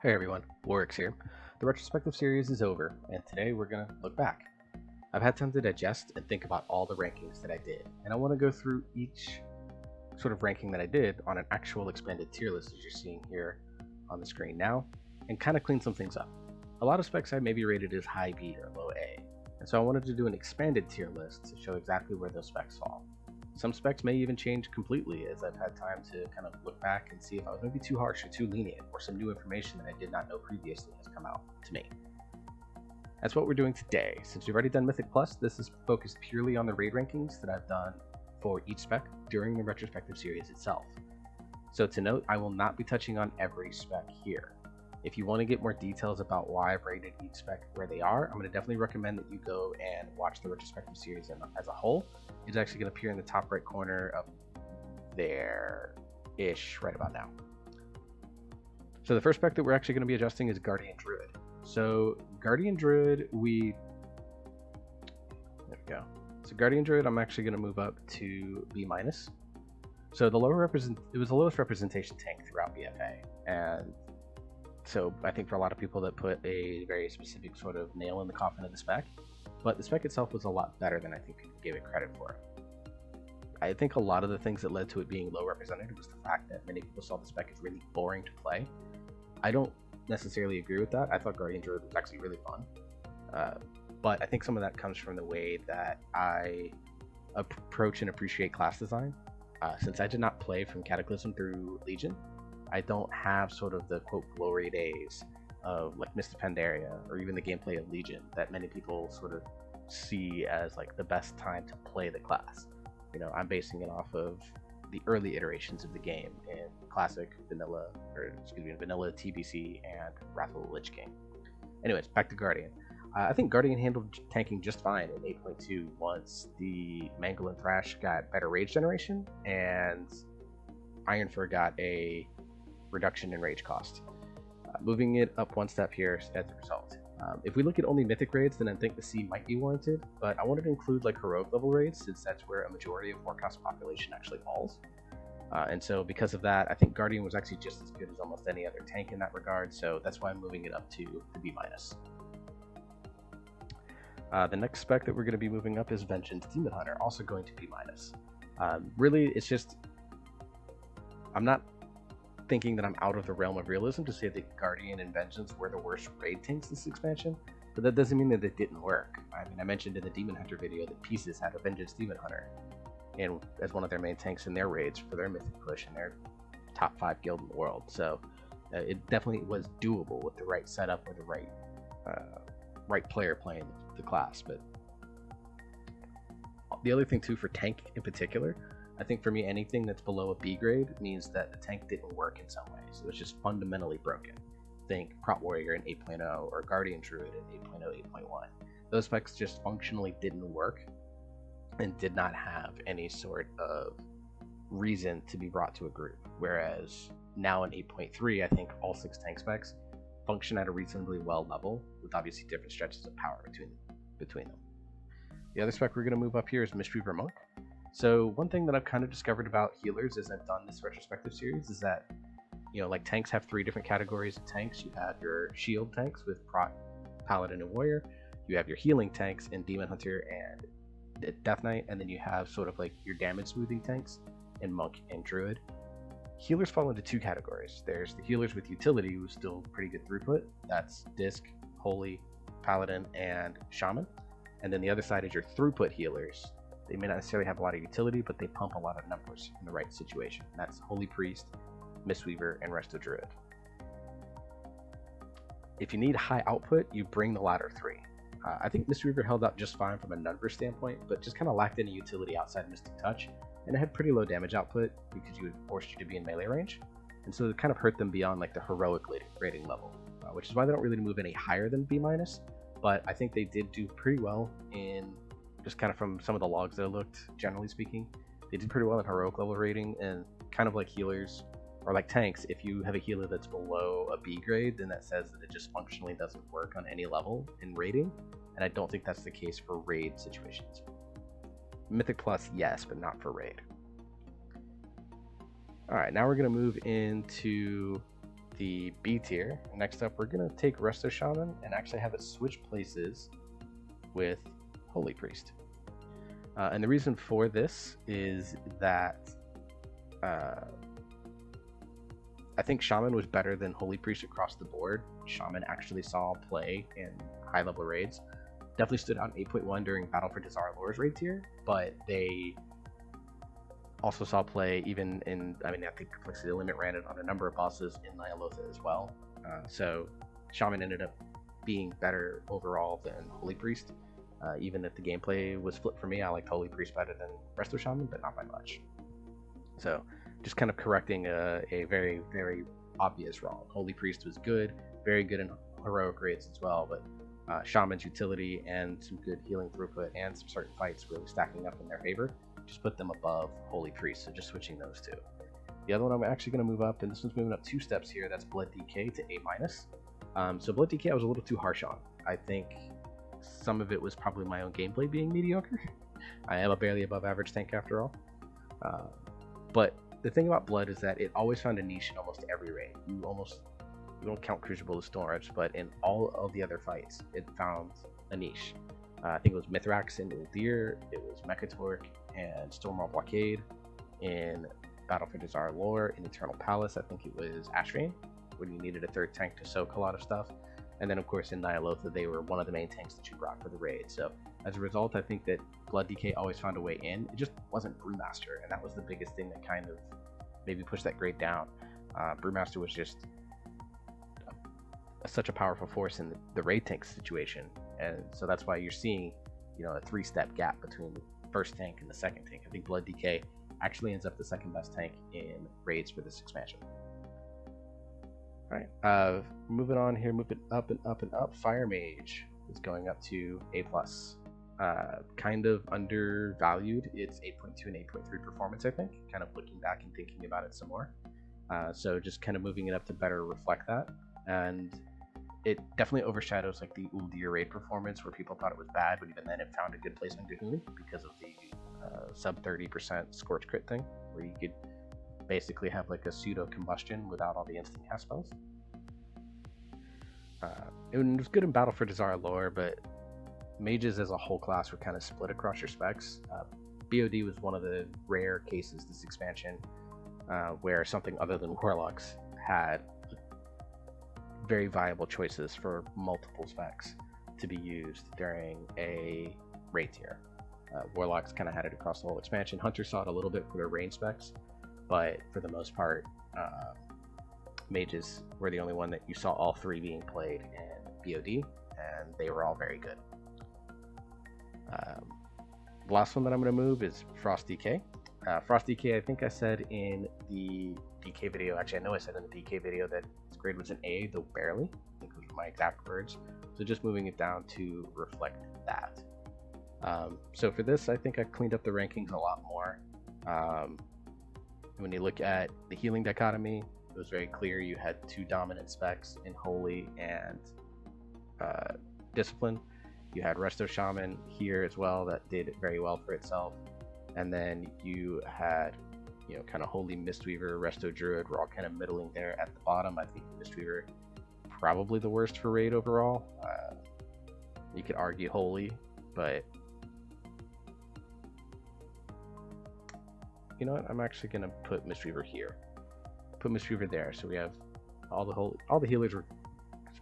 Hey everyone, Warwick's here. The retrospective series is over, and today we're going to look back. I've had time to digest and think about all the rankings that I did, and I want to go through each sort of ranking that I did on an actual expanded tier list as you're seeing here on the screen now, and kind of clean some things up. A lot of specs I maybe rated as high B or low A, and so I wanted to do an expanded tier list to show exactly where those specs fall. Some specs may even change completely as I've had time to kind of look back and see if I was maybe too harsh or too lenient, or some new information that I did not know previously has come out to me. That's what we're doing today. Since we've already done Mythic Plus, this is focused purely on the raid rankings that I've done for each spec during the retrospective series itself. So to note, I will not be touching on every spec here. If you want to get more details about why I've rated each spec where they are, I'm going to definitely recommend that you go and watch the retrospective series as a whole. It's actually going to appear in the top right corner of there-ish right about now. So the first spec that we're actually going to be adjusting is Guardian Druid. So Guardian Druid, there we go. So Guardian Druid, I'm actually going to move up to B-. So it was the lowest representation tank throughout BFA, and so I think for a lot of people that put a very specific sort of nail in the coffin of the spec, but the spec itself was a lot better than I think people gave it credit for. I think a lot of the things that led to it being low represented was the fact that many people saw the spec as really boring to play. I don't necessarily agree with that. I thought Guardian Druid was actually really fun, but I think some of that comes from the way that I approach and appreciate class design. Since I did not play from Cataclysm through Legion, I don't have sort of the quote glory days of like Mist of Pandaria or even the gameplay of Legion that many people sort of see as like the best time to play the class. You know, I'm basing it off of the early iterations of the game in classic vanilla, vanilla TBC and Wrath of the Lich King. Anyways, back to Guardian. I think Guardian handled tanking just fine in 8.2 once the Mangle and Thrash got better rage generation and Ironfur got a reduction in rage cost. Moving it up one step here as a result. If we look at only mythic raids, then I think the C might be warranted, but I wanted to include like heroic level raids since that's where a majority of Warcraft's population actually falls. And so because of that, I think Guardian was actually just as good as almost any other tank in that regard, so that's why I'm moving it up to the B-. The next spec that we're going to be moving up is Vengeance Demon Hunter, also going to B-. Really, it's just, I'm not thinking that I'm out of the realm of realism to say that Guardian and Vengeance were the worst raid tanks this expansion, but that doesn't mean that it didn't work. I mean, I mentioned in the Demon Hunter video that Pieces had a Vengeance Demon Hunter and as one of their main tanks in their raids for their mythic push and their top 5 guild in the world. So it definitely was doable with the right setup or the right player playing the class. But the other thing too for tank in particular, I think for me anything that's below a B grade means that the tank didn't work in some ways. It was just fundamentally broken. Think Prot Warrior in 8.0 or Guardian Druid in 8.0, 8.1. Those specs just functionally didn't work and did not have any sort of reason to be brought to a group. Whereas now in 8.3, I think all 6 tank specs function at a reasonably well level with obviously different stretches of power between them. The other spec we're going to move up here is Mistweaver Monk. So one thing that I've kind of discovered about healers as I've done this retrospective series is that, you know, like tanks have 3 different categories of tanks. You have your shield tanks with Prot, Paladin, and Warrior. You have your healing tanks in Demon Hunter and Death Knight, and then you have sort of like your damage smoothing tanks in Monk and Druid. Healers fall into 2 categories. There's the healers with utility, who's still pretty good throughput. That's Disc, Holy, Paladin, and Shaman. And then the other side is your throughput healers. They may not necessarily have a lot of utility, but they pump a lot of numbers in the right situation. That's Holy Priest, Mistweaver, and Resto Druid. If you need high output, you bring the latter 3. I think Mistweaver held up just fine from a number standpoint, but just kind of lacked any utility outside Mystic Touch, and it had pretty low damage output because you would force you to be in melee range, and so it kind of hurt them beyond like the heroic rating level, which is why they don't really move any higher than B-. But I think they did do pretty well in, just kind of from some of the logs that I looked, generally speaking, they did pretty well in heroic level rating, and kind of like healers, or like tanks, if you have a healer that's below a B grade, then that says that it just functionally doesn't work on any level in raiding, and I don't think that's the case for raid situations. Mythic Plus, yes, but not for raid. Alright, now we're going to move into the B tier. Next up, we're going to take Resto Shaman and actually have it switch places with Holy Priest. And the reason for this is that I think Shaman was better than Holy Priest across the board. Shaman actually saw play in high-level raids. Definitely stood out in 8.1 during Battle for Desire Lore's raid tier, but they also saw play even in, I think Complexity Limit ran it on a number of bosses in Nyalotha as well. So Shaman ended up being better overall than Holy Priest. Even if the gameplay was flipped for me, I liked Holy Priest better than Resto Shaman, but not by much. So just kind of correcting a very, very obvious wrong. Holy Priest was good, very good in heroic raids as well, but Shaman's utility and some good healing throughput and some certain fights really stacking up in their favor just put them above Holy Priest, so just switching those two. The other one I'm actually going to move up, and this one's moving up 2 steps here, that's Blood DK to A-. So Blood DK I was a little too harsh on. I think some of it was probably my own gameplay being mediocre. I am a barely above average tank after all. But the thing about Blood is that it always found a niche in almost every raid. You don't count Crucible of Storms, but in all of the other fights, it found a niche. I think it was Mithrax in Uldir, it was Mechatork and Stormwall Blockade in Battle for Desire Lore, in Eternal Palace, I think it was Ashvane, when you needed a third tank to soak a lot of stuff. And then, of course, in Nyalotha, they were one of the main tanks that you brought for the raid. So, as a result, I think that Blood DK always found a way in. It just wasn't Brewmaster, and that was the biggest thing that kind of maybe pushed that grade down. Brewmaster was just such a powerful force in the raid tank situation, and so that's why you're seeing, a 3-step gap between the first tank and the second tank. I think Blood DK actually ends up the second best tank in raids for this expansion. Alright, moving on here, moving up and up and up. Fire Mage is going up to A+. Kind of undervalued. It's 8.2 and 8.3 performance, I think. Kind of looking back and thinking about it some more. So just kind of moving it up to better reflect that. And it definitely overshadows like the Uldir raid performance, where people thought it was bad, but even then it found a good place on Gahuni because of the sub 30% scorch crit thing, where you could basically have like a pseudo combustion without all the instant cast spells. It was good in Battle for Desire Lore, but mages as a whole class were kind of split across your specs. BOD was one of the rare cases this expansion where something other than warlocks had very viable choices for multiple specs to be used during a raid tier. Warlocks kind of had it across the whole expansion. Hunters saw it a little bit for their range specs, but for the most part, mages were the only one that you saw all 3 being played in BOD, and they were all very good. The last one that I'm going to move is Frost DK. Frost DK, I think I said in the DK video, actually I know I said in the DK video that its grade was an A, though barely. I think those were my exact words. So just moving it down to reflect that. So for this, I think I cleaned up the rankings a lot more. When you look at the healing dichotomy, it was very clear you had 2 dominant specs in Holy and Discipline. You had Resto Shaman here as well that did very well for itself. And then you had, kind of Holy Mistweaver, Resto Druid were all kind of middling there at the bottom. I think Mistweaver probably the worst for raid overall. You could argue Holy, but you know what? I'm actually gonna put Mistweaver here. Put Mistweaver there, so we have all the healers were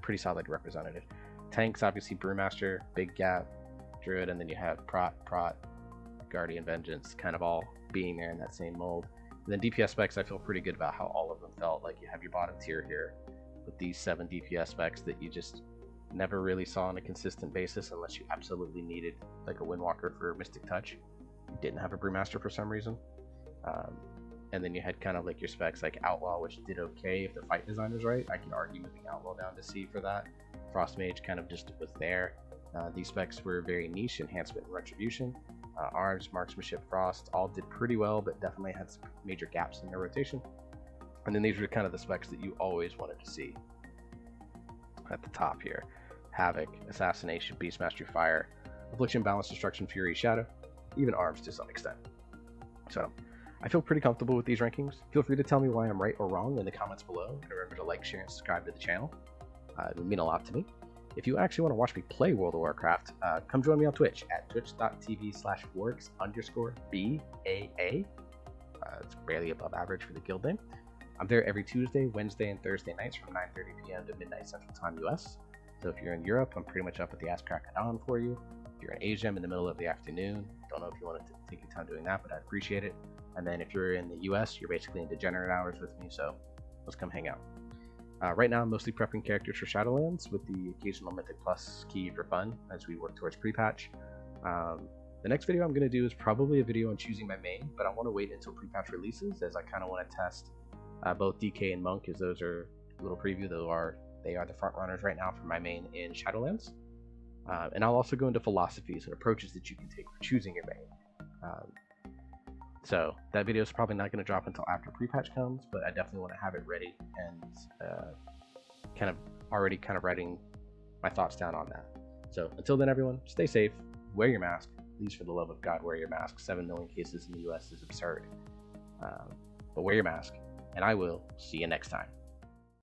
pretty solid representative. Tanks, obviously Brewmaster, big gap, Druid, and then you have Prot, Guardian Vengeance, kind of all being there in that same mold. And then DPS specs, I feel pretty good about how all of them felt. Like you have your bottom tier here with these 7 DPS specs that you just never really saw on a consistent basis unless you absolutely needed like a Windwalker for Mystic Touch. You didn't have a Brewmaster for some reason. And then you had kind of like your specs like Outlaw, which did okay if the fight design was right. I can argue moving Outlaw down to C for that. Frost Mage kind of just was there. These specs were very niche, Enhancement and Retribution. Arms, Marksmanship, Frost all did pretty well, but definitely had some major gaps in their rotation. And then these were kind of the specs that you always wanted to see at the top here. Havoc, Assassination, Beast Mastery, Fire, Affliction, Balance, Destruction, Fury, Shadow, even Arms to some extent. So I feel pretty comfortable with these rankings. Feel free to tell me why I'm right or wrong in the comments below, and remember to like, share, and subscribe to the channel. It would mean a lot to me. If you actually want to watch me play World of Warcraft, come join me on Twitch at twitch.tv/wargs_BAA. It's barely above average for the guild name. I'm there every Tuesday, Wednesday, and Thursday nights from 9:30 p.m. to midnight Central Time US. So if you're in Europe, I'm pretty much up at the ass crack of dawn for you. If you're in Asia, I'm in the middle of the afternoon. Don't know if you want to take your time doing that, but I'd appreciate it. And then if you're in the US, you're basically in degenerate hours with me, so let's come hang out. Right now, I'm mostly prepping characters for Shadowlands with the occasional Mythic Plus key for fun as we work towards pre-patch. The next video I'm going to do is probably a video on choosing my main, but I want to wait until pre-patch releases as I kind of want to test both DK and Monk, as those are a little preview. They are the front runners right now for my main in Shadowlands. And I'll also go into philosophies and approaches that you can take for choosing your main. So that video is probably not going to drop until after pre-patch comes, but I definitely want to have it ready and kind of writing my thoughts down on that. So until then, everyone, stay safe, wear your mask. Please, for the love of God, wear your mask. 7 million cases in the US is absurd. But wear your mask, and I will see you next time.